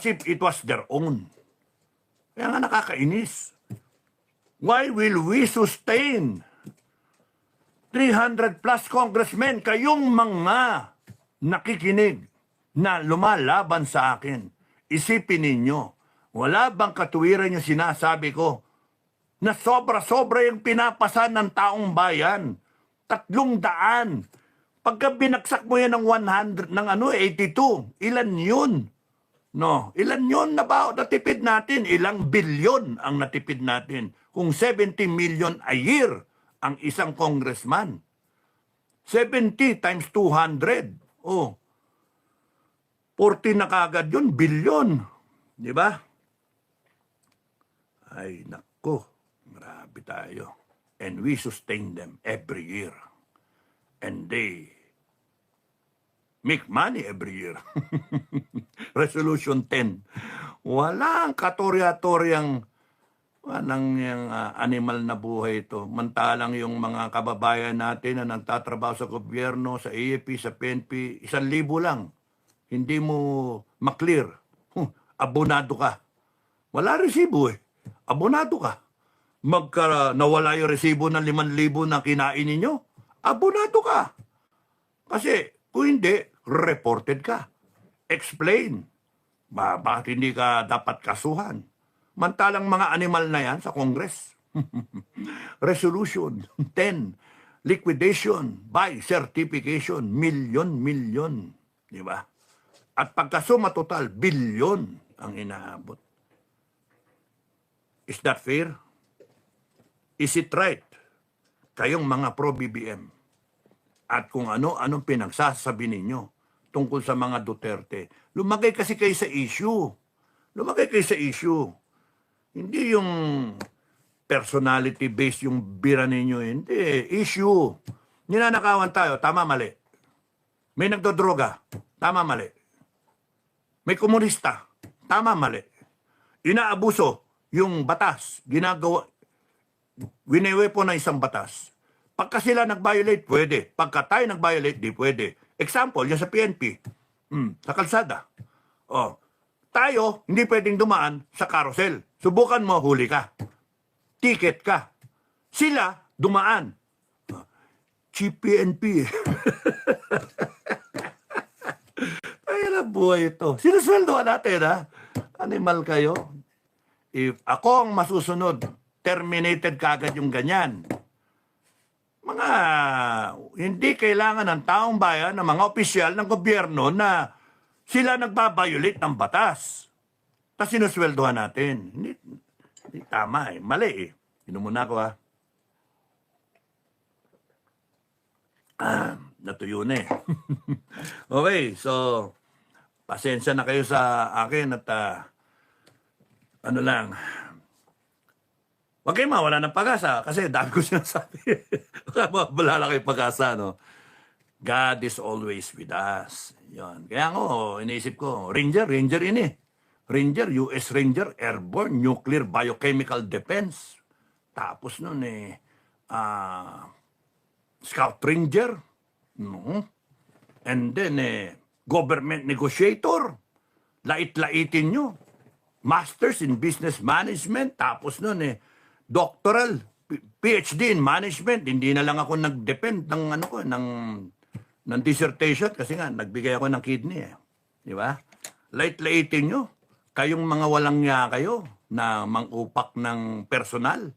as if it was their own. Kaya nga nakakainis. Why will we sustain 300 plus congressmen, kayong mga nakikinig na lumalaban sa akin? Isipin ninyo, wala bang katuwiran yung sinasabi ko na sobra-sobra yung pinapasan ng taong bayan? 300. Pagka binagsak mo yan ng 100, ng 82, ilan yun? No, ilan yun na ba natipid natin? Ilang bilyon ang natipid natin? Kung 70 million a year ang isang congressman. 70 times 200. Oh, 40 na kagad yun, bilyon. Di ba? Ay, nako. Grabe tayo. And we sustain them every year. And they make money every year. Resolution 10. Walang katorya-toryang yung animal na buhay ito. Mantalang yung mga kababayan natin na nagtatrabaho sa gobyerno, sa AFP, sa PNP, 1,000 lang. Hindi mo maklear. Abonado ka. Wala resibo eh. Abonado ka. Nawala yung resibo ng 5,000 na kinain ninyo, abonado ka. Kasi kung hindi, reported ka. Explain. Bakit hindi ka dapat kasuhan? Mantalang mga animal na yan sa Congress. Resolution 10. Liquidation by certification. Milyon. Di ba? At pagkasuma total, bilyon ang inaabot. Is that fair? Is it right? Kayong mga pro-BBM. At kung anong pinagsasabi ninyo tungkol sa mga Duterte. Lumagay kasi kayo sa issue. Hindi yung personality-based yung bira ninyo. Hindi. Issue. Ninanakawan tayo. Tama, mali. May nagdodroga. Tama, mali. May komunista. Tama, mali. Inaabuso yung batas. Winewe po na isang batas. Pagka sila nag-violate, pwede. Pagka tayo nag-violate, di pwede. Example, yan sa PNP. Sa kalsada. Tayo, hindi pwedeng dumaan sa carousel. Subukan mo, huli ka. Ticket ka. Sila, dumaan. Cheap PNP. Ay, na buhay ito. Sinusweldoan natin, ha? Animal kayo. If ako ang masusunod, terminated kagad yung ganyan. Hindi kailangan ng taong bayan, ng mga opisyal ng gobyerno na sila nagbabiolate ng batas. Tapos sinusweldohan natin. Hindi tama eh. Mali eh. Inom muna ako ha. Natuyo na eh. Okay, so pasensya na kayo sa akin at huwag kayo mawala ng pag-asa kasi dami ko sinasabi. Wala lang kayong pag-asa, no? God is always with us. Yun. Kaya iniisip ko, Ranger ini. Ranger, US Ranger, Airborne, Nuclear Biochemical Defense. Tapos nun Scout Ranger. No? And then, Government Negotiator. Lait-laitin nyo. Masters in Business Management. Tapos nun doctoral, PhD in Management. Hindi na lang ako nag-depend ng dissertation kasi nga nagbigay ako ng kidney eh. Di ba? Lait-laitin nyo. Kayong mga walang niya kayo na mangupak ng personal.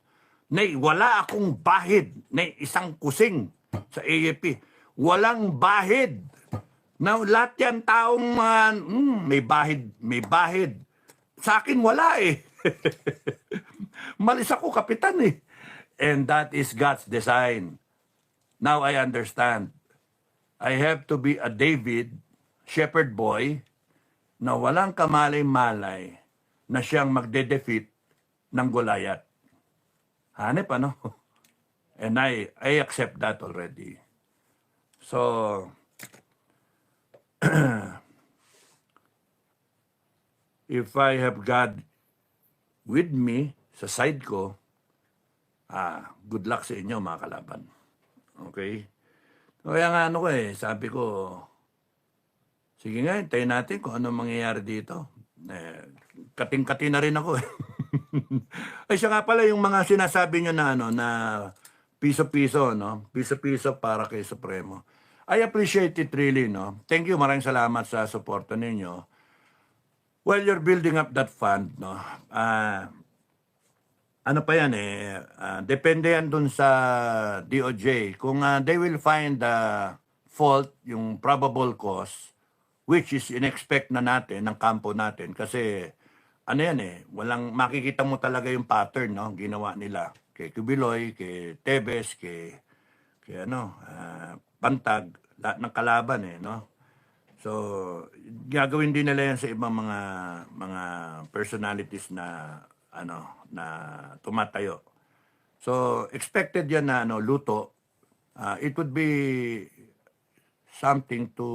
Wala akong bahid na isang kusing sa AFP. Walang bahid. Na lahat yan taong may bahid. Sa akin wala eh. Malis ako, kapitan eh. And that is God's design. Now I understand. I have to be a David, shepherd boy, na walang kamalay-malay na siyang magde-defeat ng Goliath. Hanep, ano? And I accept that already. So, if I have God with me, sa side ko, good luck sa inyo mga kalaban. Okay? Kaya nga sabi ko, sige nga, hintayin natin kung ano mangyayari dito. kating-kati na rin ako eh. Ay siya nga pala yung mga sinasabi nyo na ano na piso-piso no, piso-piso para kay Supremo. I appreciate it really no. Thank you, maraming salamat sa suporta ninyo. While you're building up that fund no, ano pa yan eh, depende yan dun sa DOJ. Kung they will find the fault, yung probable cause, which is in-expect na natin, ng kampo natin. Kasi, ano yan eh, walang, makikita mo talaga yung pattern, no, ginawa nila. Kay Cubiloy, kay Tebes, kay Pantag, lahat ng kalaban eh, no. So, gagawin din nila yan sa ibang mga personalities na na tumatayo. So, expected yan na luto. It would be something to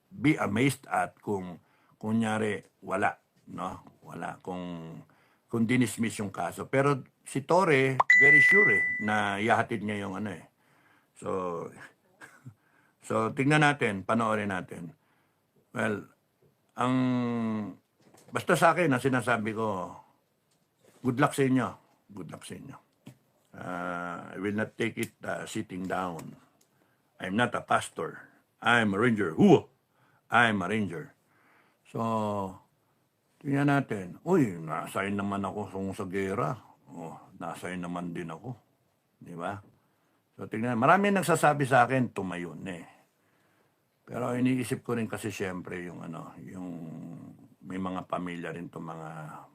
be amazed at kung kunyari wala, no? Wala kung dinismiss yung kaso. Pero si Torre, very sure na ihahatid niya yung So, so tingnan natin, panoorin natin. Well, basta sa akin, sinasabi ko, good luck sa inyo. Good luck sa inyo. I will not take it sitting down. I'm not a pastor. I'm a ranger. I'm a ranger. So, tingnan natin. Uy, nasayin naman ako sa gera. Nasayin naman din ako. Di ba? So, tingnan. Marami nagsasabi sa akin, tumayo na eh. Pero iniisip ko rin kasi siyempre yung may mga pamilya rin to mga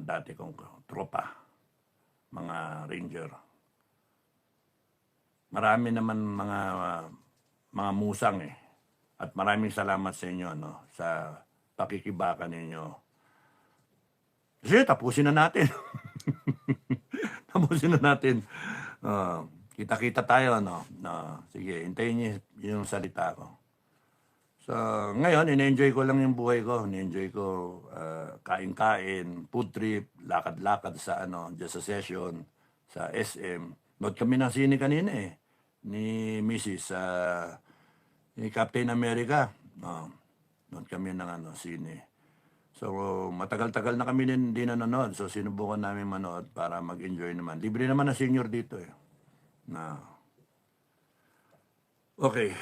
dati kong tropa, mga ranger. Marami naman mga musang eh. At maraming salamat sa inyo sa pakikibaka ninyo. Kasi tapusin na natin. Tapusin na natin. Kita-kita tayo sige, hintayin niyo yung salita ko. So, ngayon, in-enjoy ko lang yung buhay ko. In-enjoy ko kain-kain, food trip, lakad-lakad sa just sa session, sa SM. Nood kami ng sine kanina eh, ni Mrs. Ni Captain America. Nood kami ng sine. So, matagal-tagal na kami din nanonood. So, sinubukan namin manood para mag-enjoy naman. Libre naman na senior dito eh. Okay.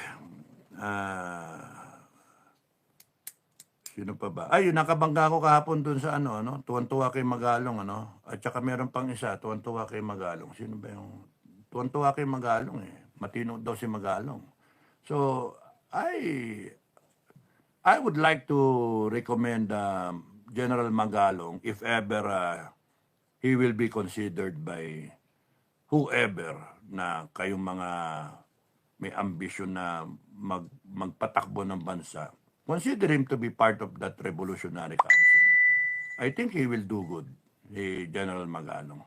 Sino pa ba? Ay, nakabangga ako kahapon dun sa tuwan-tuwa kay Magalong, At saka meron pang isa, tuwan-tuwa kay Magalong. Sino ba yung tuwan-tuwa kay Magalong eh? Matino daw si Magalong. So, I would like to recommend General Magalong if ever he will be considered by whoever na kayong mga may ambisyon na magpatakbo ng bansa. Consider him to be part of that Revolutionary Council. I think he will do good, General Magalong.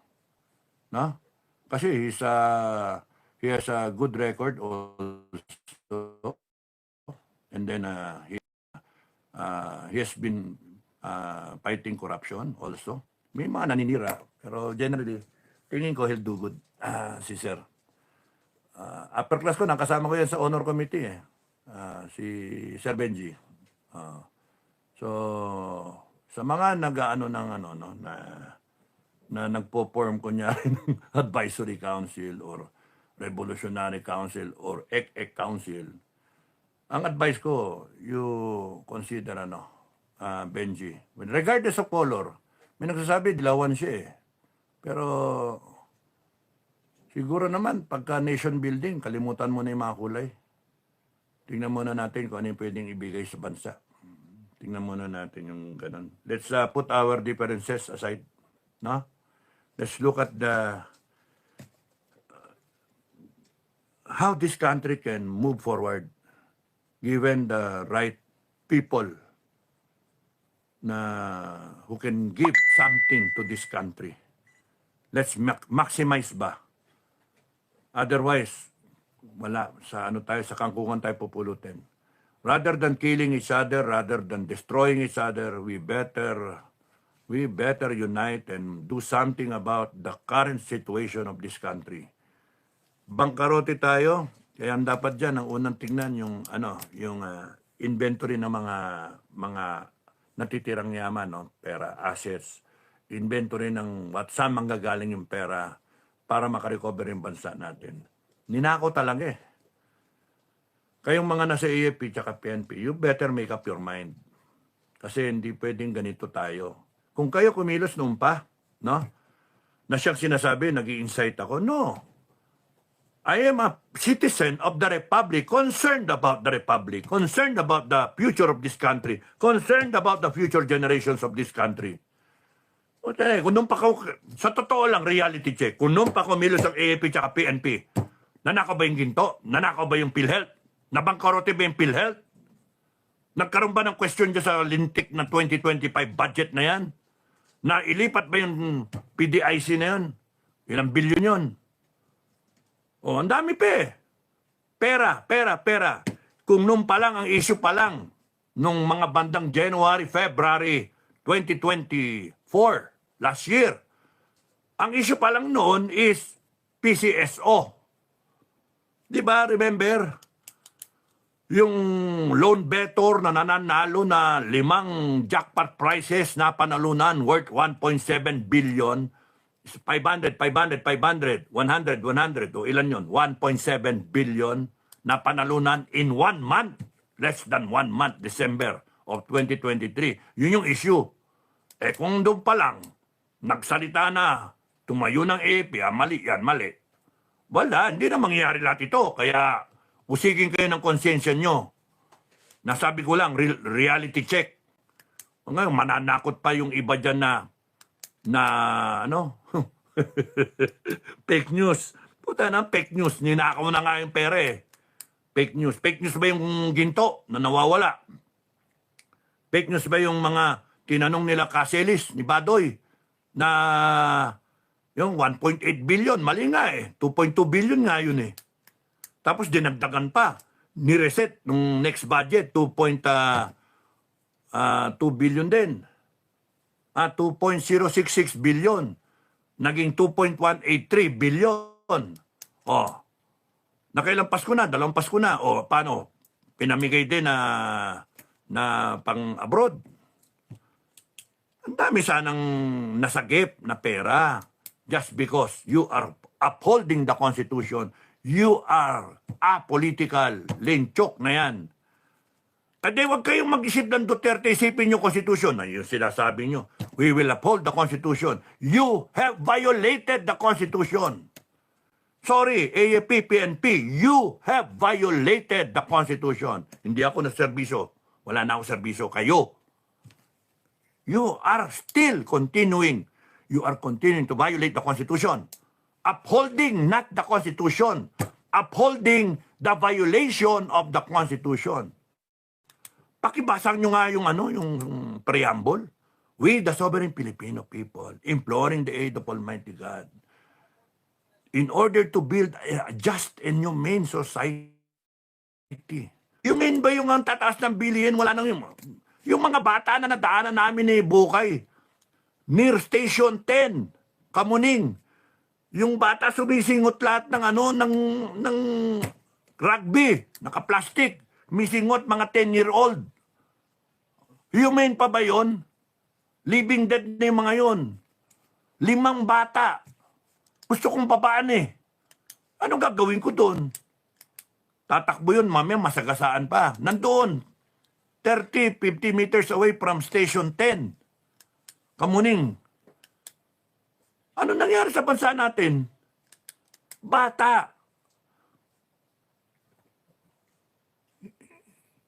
No? Kasi he has a good record also. And then he has been fighting corruption also. May mga naninira. Pero generally, tingin ko he'll do good, si Sir. Upper class ko, nakasama ko yan sa honor committee si Sir Benji. So sa mga na nagpo-form kunyari ng advisory council or revolutionary council or EC council, ang advice ko, you consider Benji, regardless of color. May nagsasabi dilawan siya pero siguro naman pagka nation building, kalimutan mo na yung mga kulay. Tingnan muna natin kung ano yung pwedeng ibigay sa bansa. Tingnan muna natin yung ganun. Let's put our differences aside. No? Let's look at how this country can move forward given the right people who can give something to this country. Let's maximize ba? Otherwise, wala. Sa sa kangkungan tayo pupulutin. Rather than killing each other, rather than destroying each other, we better unite and do something about the current situation of this country. Bangkarote tayo, kaya ang dapat dyan, ang unang tingnan yung inventory ng mga natitirang yaman, no? Pera, assets, inventory ng at saan manggagaling yung pera para makarecover yung bansa natin. Ninako talaga eh. Kayong mga nasa AFP tsaka PNP, you better make up your mind. Kasi hindi pwedeng ganito tayo. Kung kayo kumilos noon pa, no? Na siyang sinasabi, nag-i-incite ako. No. I am a citizen of the Republic, concerned about the Republic, concerned about the future of this country, concerned about the future generations of this country. Okay, kung nung pa sa totoo lang, reality check, kung nung pa kumilos ang AFP tsaka PNP, nanakaw ba yung ginto? Nanakaw ba yung PhilHealth? Nabangkarote ba yung PhilHealth? Nagkaroon ba ng question dyan sa lintik na 2025 budget na yan? Na ilipat ba yung PDIC na yan? Ilang bilyon yun? O, ang dami pa eh. Pera. Kung nung pa lang, ang issue pa lang, nung mga bandang January, February 2024, last year, ang issue pa lang noon is PCSO. Di ba, remember? Yung loan better na nananalo na 5 jackpot prizes na panalunan worth 1.7 billion, 500, 100, o ilan yun? 1.7 billion na panalunan in 1 month, less than 1 month, December of 2023. Yun yung issue. Eh kung doon pa lang, nagsalita na, tumayo ng AFP, mali yan, mali. Wala, hindi na mangyayari lahat ito. Kaya, usigin kayo ng konsensya nyo. Nasabi ko lang, reality check. Ngayon, mananakot pa yung iba dyan na fake news. Puta na, fake news. Ninakaw na nga yung pera eh. Fake news. Fake news ba yung ginto na nawawala? Fake news ba yung mga tinanong nila Caselis ni Badoy na yung 1.8 billion? Mali nga eh. 2.2 billion nga yun eh. Tapos dinagdagan pa. Nireset nung next budget, 2.2 billion din. 2.066 billion. Naging 2.183 billion. Oh. Nakailang Pasko na, 2 Pasko na. O paano? Pinamigay din na pang abroad. Ang dami sanang nasagip na pera just because you are upholding the Constitution. You are apolitical. Lenchok na yan. Kaya huwag kayong mag-isip ng Duterte, isipin nyo Constitution. Yung sinasabi nyo, we will uphold the Constitution. You have violated the Constitution. Sorry, AFP, PNP, you have violated the Constitution. Hindi ako na serbisyo. Wala na ako serbisyo. Kayo. You are still continuing. You are continuing to violate the Constitution. Upholding not the Constitution. Upholding the violation of the Constitution. Pakibasa nyo nga yung preamble. We, the sovereign Filipino people, imploring the aid of Almighty God, in order to build a just and humane society. Humane ba yung ang tataas ng bilihin? Wala nang yung mga bata na nadaanan namin ni Bukay, near Station 10, Kamuning, yung bata sumisingot lahat ng rugby, naka-plastic, misingot mga 10-year-old. Humane pa ba yun? Living dead na yung mga yun. 5 bata. Gusto kong babaan eh. Anong gagawin ko doon? Tatakbo yun, mamaya masagasaan pa. Nandoon, 30, 50 meters away from Station 10. Kamuning. Ano nangyari sa bansa natin? Bata.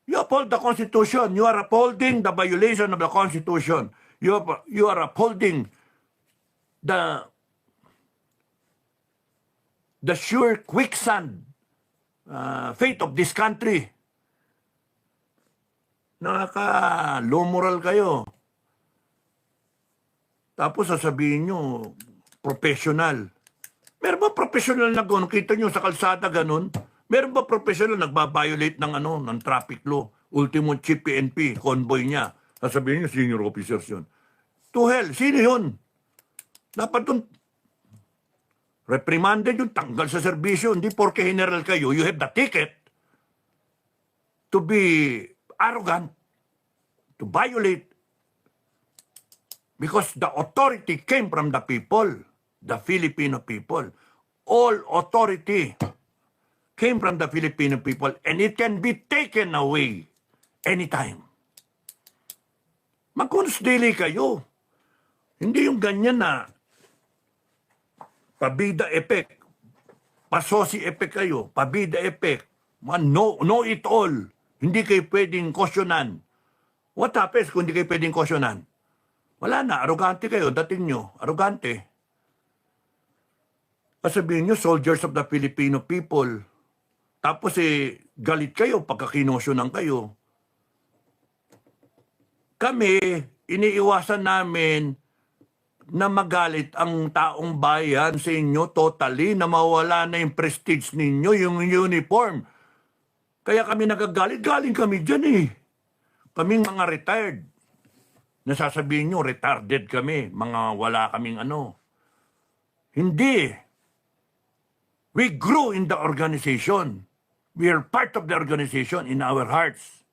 You uphold the Constitution. You are upholding the violation of the Constitution. You are upholding the sure quicksand fate of this country. Nakaka-low moral kayo. Tapos sasabihin nyo, professional. Meron ba professional na gano'n? Kita nyo sa kalsada gano'n? Meron ba professional nagbabiolate ng traffic law? Ultimo chief PNP, convoy niya. Sasabihin nyo, senior officers yun. To hell, sino yun? Dapat dun, reprimanded yung tanggal sa serbisyo. Hindi porke general kayo, you have the ticket to be arrogant, to violate Because the authority came from the people, the Filipino people. All authority came from the Filipino people and it can be taken away anytime. Mag-constili kayo. Hindi yung ganyan na pabida effect, pasosi effect kayo, pabida effect, know it all. Hindi kayo pwedeng kosyonan. What happens kung hindi kayo pwedeng kosyonan? Wala na, arogante kayo, dating nyo, arogante. Sabihin nyo, soldiers of the Filipino people. Tapos galit kayo pagka kinosyonan kayo. Kami, iniiwasan namin na magalit ang taong bayan sa inyo totally, na mawala na yung prestige ninyo, yung uniform. Kaya kami nagagalit, galing kami dyan eh. Kaming mga retired. Nasasabihin nyo, retarded kami, mga wala kaming ano. Hindi. We grew in the organization. We are part of the organization in our hearts.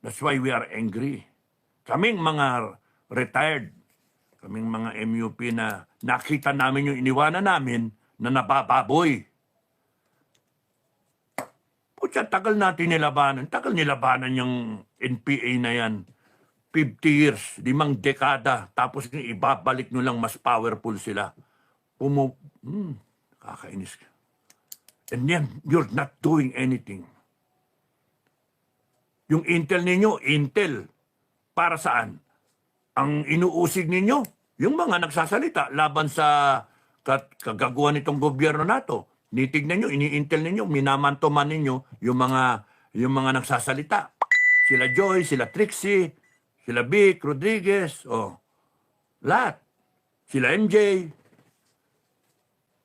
That's why we are angry. Kaming mga retired, kaming mga MUP na nakita namin yung iniwanan namin na nabababoy. Pucha, tagal natin nilabanan. Tagal nilabanan yung NPA na yan. 50 years, 5 dekada. Tapos ibabalik nyo lang mas powerful sila. Kakainis ka. And then, you're not doing anything. Yung intel ninyo, intel. Para saan? Ang inuusig ninyo, yung mga nagsasalita laban sa kagaguhan nitong gobyerno nato. Nitignan nyo, ini-intel ninyo, minamantoman ninyo yung mga nagsasalita. Sila Joy, sila Trixie, sila Vic, Rodriguez, lahat. Sila MJ.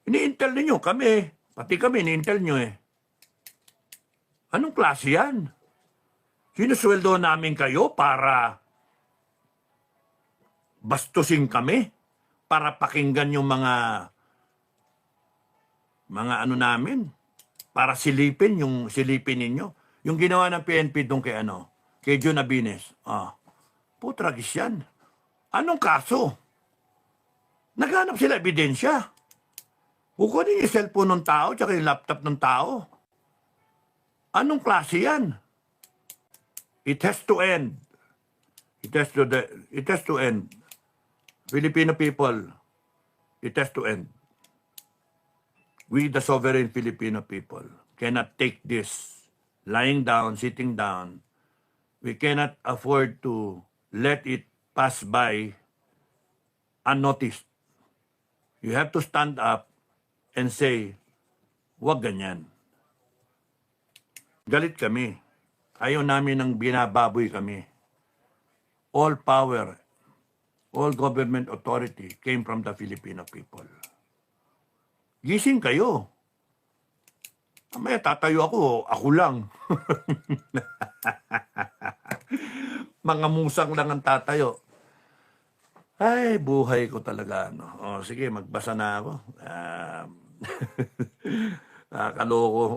Ini-intel ninyo, kami. Pati kami, ini-intel nyo eh. Anong klase yan? Sinusweldo namin kayo para bastusin kami? Para pakinggan yung mga ano namin? Para silipin ninyo? Yung ginawa ng PNP doon kay John Abines. Putragis yan. Anong kaso? Naghanap sila ebidensya. Kukunin yung cellphone ng tao tsaka yung laptop ng tao. Anong klase yan? It has to end. It has to end. Filipino people, it has to end. We, the sovereign Filipino people, cannot take this lying down, sitting down. We cannot afford to let it pass by unnoticed. You have to stand up and say, wag ganyan. Galit kami. Ayaw namin ng binababoy kami. All power, all government authority came from the Filipino people. Gising kayo. Mamaya tatayo ako lang. Mga musang lang ang tatayo. Ay, buhay ko talaga. Sige, magbasa na ako.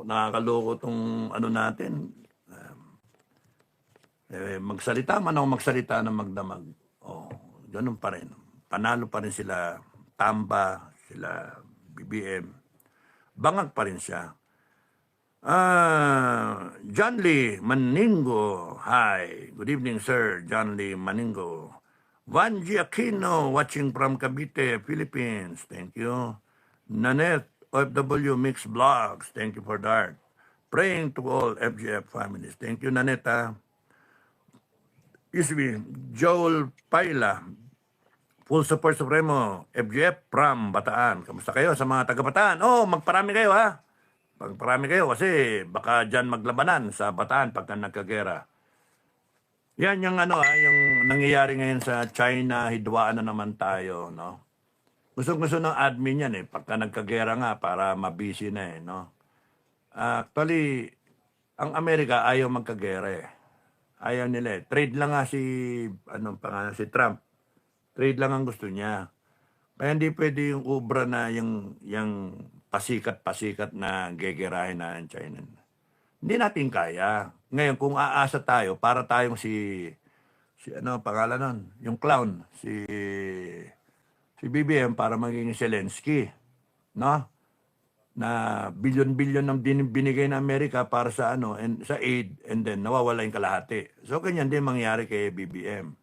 Nakakaloko tong natin. Magsalita man ako magsalita ng magdamag. Ganun pa rin. Panalo pa rin sila Tamba, sila BBM. Bangag pa rin siya. John Lee Maningo. Hi. Good evening, sir. John Lee Maningo. Vanji Aquino, watching from Cavite, Philippines. Thank you. Nanette, OFW Mix Vlogs. Thank you for that. Praying to all FGF families. Thank you, Nanette. Joel Paila. Full support Supremo. FGF from Bataan. Kamusta kayo sa mga taga-Bataan? Magparami kayo ha. Magparami kayo kasi baka dyan maglabanan sa Bataan pagka nagkagera. Yan yung yung nangyayari ngayon sa China, hidwaan na naman tayo, no? Gusto ng admin yan pagka nagkagera nga para mabisi na no? Actually, ang Amerika ayaw magkagera Ayaw nila Trade lang nga si Trump. Trade lang ang gusto niya. Kaya hindi pwede yung ubra na yung pasikat-pasikat na gegerahin na ang China. Hindi natin kaya. Ngayon, kung aasa tayo, para tayong si si ano pangalan nun, yung clown, si BBM para maging Zelensky, no? Na bilyon-bilyon ng binigay ng Amerika para sa ano and sa aid and then nawawala yung kalahati. So ganyan din mangyari kay BBM.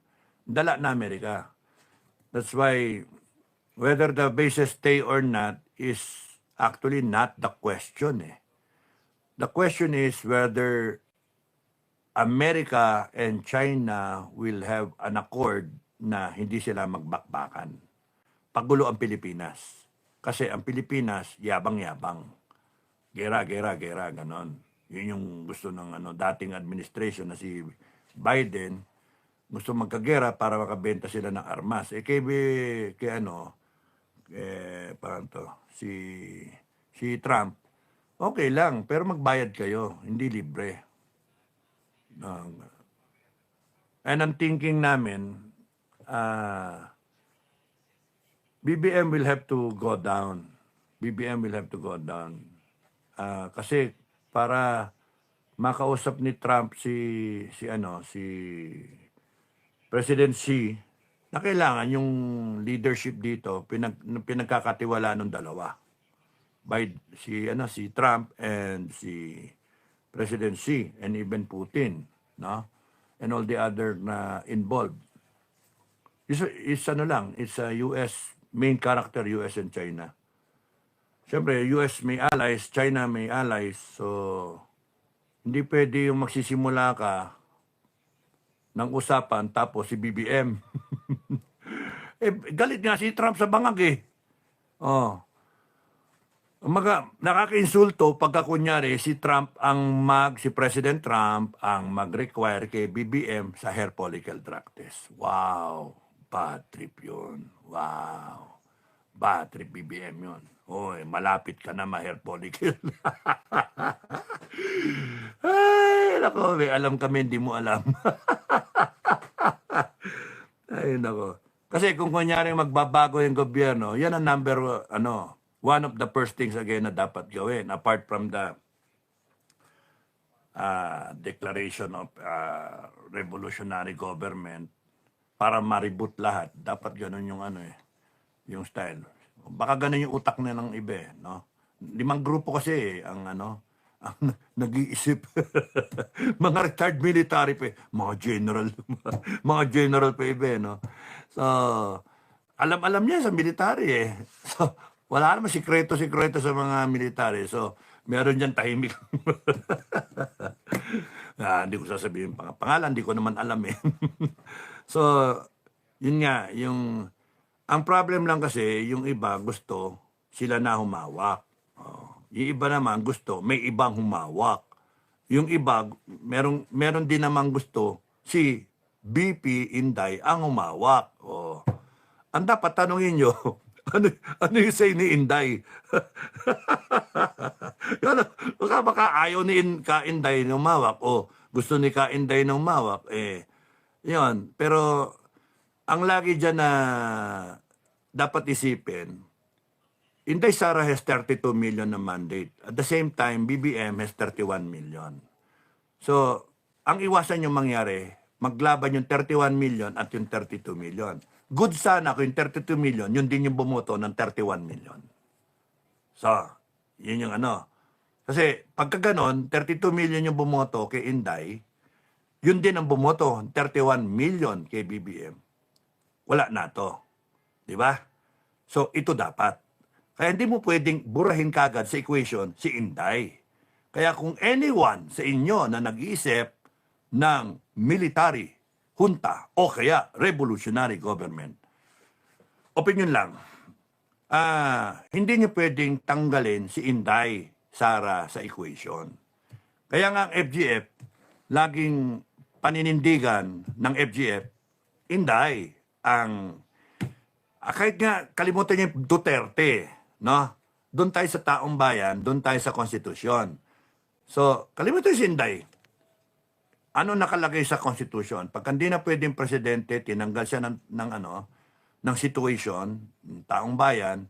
Dala na Amerika. That's why whether the bases stay or not is actually not the question eh. The question is whether America and China will have an accord na hindi sila magbakbakan. Pagulo ang Pilipinas. Kasi ang Pilipinas, yabang-yabang. Gera, ganon. Yun yung gusto ng dating administration na si Biden. Gusto magkagera para makabenta sila ng armas. Parang to, si Trump, okay lang, pero magbayad kayo, hindi libre. And ang thinking namin, BBM will have to go down. BBM will have to go down. Kasi para makausap ni Trump si President Xi, na kailangan yung leadership dito pinagkakatiwalaan ng dalawa. By si Trump and si President Xi and even Putin, no? And all the other na involved. It's a US main character, US and China. Siyempre, US may allies, China may allies, so hindi pwede yung magsisimula ka ng usapan tapos si BBM. Galit nga si Trump sa bangag eh. Oh. Nakaka-insulto pagka kunyari si President Trump ang mag-require kay BBM sa hair follicle drug test. Wow, bad trip yun. Wow, bad trip BBM yun. Oy, malapit ka na ma-hair follicle. Ay, nako, may alam kami, hindi mo alam. Ay, nako. Kasi kung kunyari magbabago yung gobyerno, yan ang one of the first things again na dapat gawin apart from the declaration of revolutionary government para ma-reboot lahat. Dapat ganun yung yung style. Baka ganun yung utak na ng iba, no? 5 grupo kasi ang ang nag-iisip. Mga retired military pa, mga general, mga general pa iba, no? So, alam niya sa military eh. So, wala naman sikreto sa mga military. So, meron dyan tahimik. Hindi ko sasabihin pangalan, hindi ko naman alam eh. So, yun nga, ang problem lang kasi, yung iba gusto sila na humawak. Yung iba naman gusto may ibang humawak. Yung iba, meron din naman gusto si BP Inday ang humawak. Ang dapat tanongin nyo, ano yung say ni Inday? Baka ayaw ni Ka-Inday na humawak o gusto ni Ka-Inday na humawak. Yun. Pero ang lagi dyan na dapat isipin, Inday Sara has 32 million na mandate. At the same time, BBM has 31 million. So, ang iwasan yung mangyari, maglaban yung 31 million at yung 32 million. Good sana kung yung 32 million, yun din yung bumoto ng 31 million. So, yun yung Kasi pagka ganon, 32 million yung bumoto kay Inday, yun din ang bumoto, 31 million kay BBM. Wala na to. Diba? So, ito dapat. Kaya hindi mo pwedeng burahin kagad sa equation si Inday. Kaya kung anyone sa inyo na nag-iisip ng military, junta, o kaya revolutionary government, opinion lang, hindi nyo pwedeng tanggalin si Inday Sara sa equation. Kaya nga ang FGF, laging paninindigan ng FGF, Inday, kahit nga kalimutan niya yung Duterte, no? Doon tayo sa taong bayan, doon tayo sa konstitusyon. So, kalimutan si Inday. Ano nakalagay sa konstitusyon? Pag hindi na pwedeng presidente, tinanggal siya ng situation, taong bayan,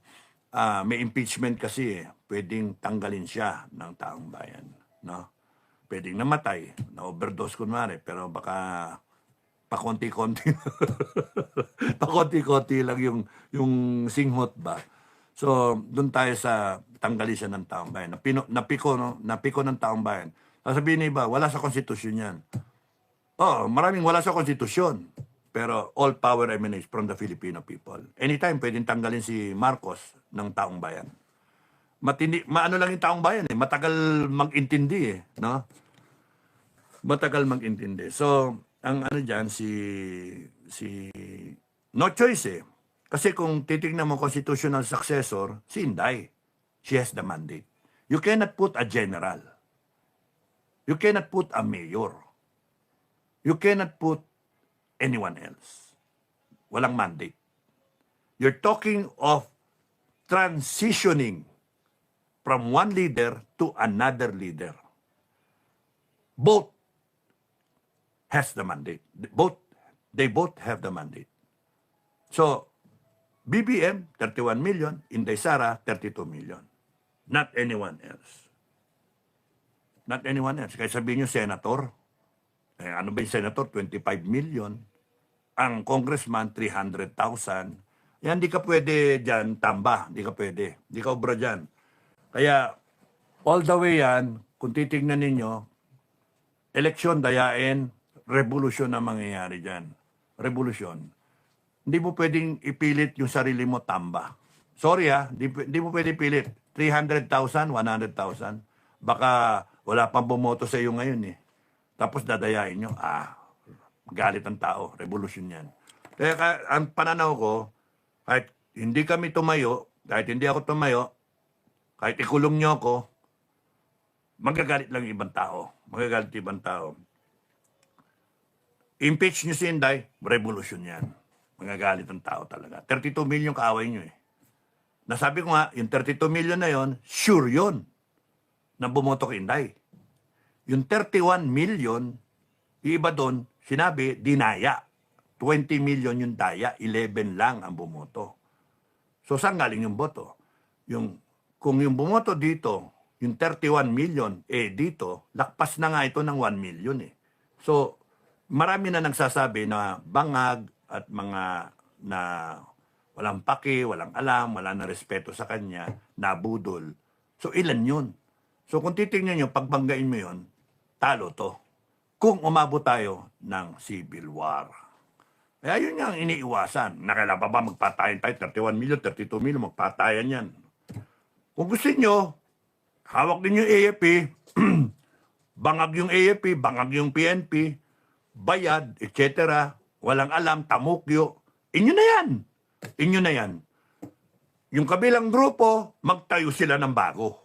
may impeachment kasi pwedeng tanggalin siya ng taong bayan, no? Pwedeng namatay, na overdose kunwari, pero baka pakonti-konti. Pakonti-konti lang yung singhot ba. So, doon tayo sa tanggalin siya ng taong bayan. Napiko, no? Napiko ng taong bayan. Sasabihin ni iba, wala sa konstitusyon yan. Oh, maraming wala sa konstitusyon. Pero all power emanates from the Filipino people. Anytime, pwedeng tanggalin si Marcos ng taong bayan. Maano lang yung taong bayan eh. Matagal mag-intindi eh. No? Matagal mag-intindi. So, ang ano dyan, no choice eh. Kasi kung titignan mo constitutional successor, si Inday. She has the mandate. You cannot put a general. You cannot put a mayor. You cannot put anyone else. Walang mandate. You're talking of transitioning from one leader to another leader. Both has the mandate. They both have the mandate. So, BBM, 31 million. Inday Sara, 32 million. Not anyone else. Not anyone else. Kaya sabihin nyo, senator. Ano ba yung senator? 25 million. Ang congressman, 300,000. Yan, di ka pwede dyan tamba. Di ka pwede. Di ka obra dyan. Kaya, all the way yan, kung titignan ninyo, eleksyon, dayain, revolusyon na mangyayari dyan. Revolusyon. Hindi mo pwedeng ipilit yung sarili mo tamba. Sorry hindi mo pwedeng ipilit. 300,000, 100,000. Baka wala pang bumoto sa iyo ngayon eh. Tapos dadayain nyo, galit ang tao. Revolusyon yan. Kaya ang pananaw ko, kahit hindi kami tumayo, kahit hindi ako tumayo, kahit ikulong nyo ako, magagalit lang ibang tao. Magagalit ibang tao. Impeach nyo si Inday, revolusyon yan. Magagalit ang tao talaga. 32 million kaaway nyo eh. Nasabi ko nga, yung 32 million na yon, sure yon na bumoto kay Inday. Yung 31 million, yung iba doon, sinabi, dinaya. 20 million yung daya, 11 lang ang bumoto. So, saan galing yung boto? Kung yung bumoto dito, yung 31 million, dito, lakpas na nga ito ng 1 million eh. So, marami na nagsasabi na bangag at mga na walang paki, walang alam, wala na respeto sa kanya, nabudol. So, ilan yun? So, kung titingnan nyo, pagbanggain mo yun, talo to. Kung umabot tayo ng civil war. Kaya yun nga ang iniiwasan. Nakailan pa ba magpatayan tayo? 31 million, 32 million, magpatayan yan. Kung gusto nyo, hawak din yung AFP, bangag yung AFP, bangag yung PNP, bayad, etc. Walang alam, tamukyo. Inyo na yan. Inyo na yan. Yung kabilang grupo, magtayo sila ng bago.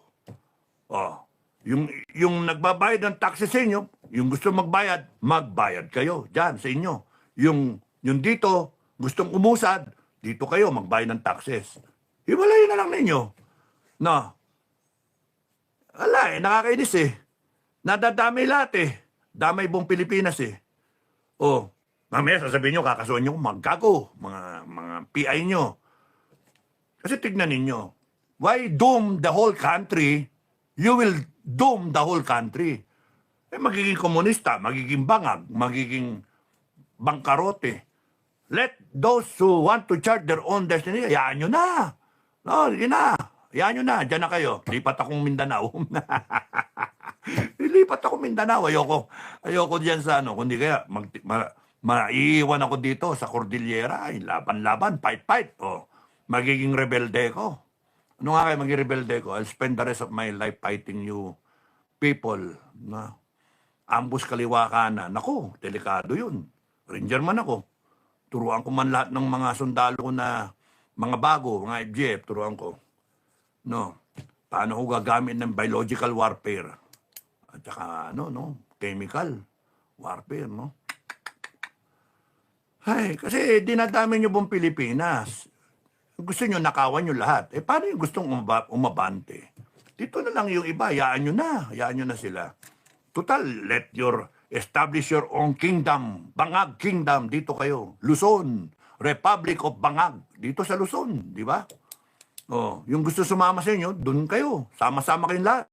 Yung nagbabayad ng taxes sa inyo, yung gusto magbayad, magbayad kayo dyan sa inyo. Yung dito, gustong umusad, dito kayo magbayad ng taxes. Hiwalayin na lang ninyo. No. Wala nakakainis eh. Nadadamay lahat eh. Damay buong Pilipinas eh. Mamaya sasabihin nyo, kakasuhan nyo, magkago, mga PI nyo. Kasi tignan ninyo, why doom the whole country? You will doom the whole country. Magiging komunista, magiging bangag, magiging bangkarote. Let those who want to chart their own destiny, hayaan nyo na. No, yun na. Hayaan nyo na, dyan na kayo. Lipat akong Mindanao. Lipat ako Mindanao. Ayoko dyan sa kundi kaya maiiwan ako dito sa Cordillera. Ay, laban-laban, fight-fight. Magiging rebelde ko. Ano nga kayo magiging rebelde ko? I'll spend the rest of my life fighting you people. Na ambus kaliwa kanan. Naku, delikado yun. Ranger man ako. Turuan ko man lahat ng mga sundalo ko na mga bago, mga FGF, turuan ko. No. Paano ko gagamit ng biological warfare? At saka, chemical warfare, no? Ay, kasi dinadami nyo buong Pilipinas. Gusto nyo nakawan nyo lahat. Paano yung gustong umabante? Dito na lang yung iba, hayaan nyo na sila. Total, establish your own kingdom. Bangag Kingdom, dito kayo. Luzon, Republic of Bangag, dito sa Luzon, di ba? Yung gusto sumama sa inyo, dun kayo. Sama-sama kayong lahat.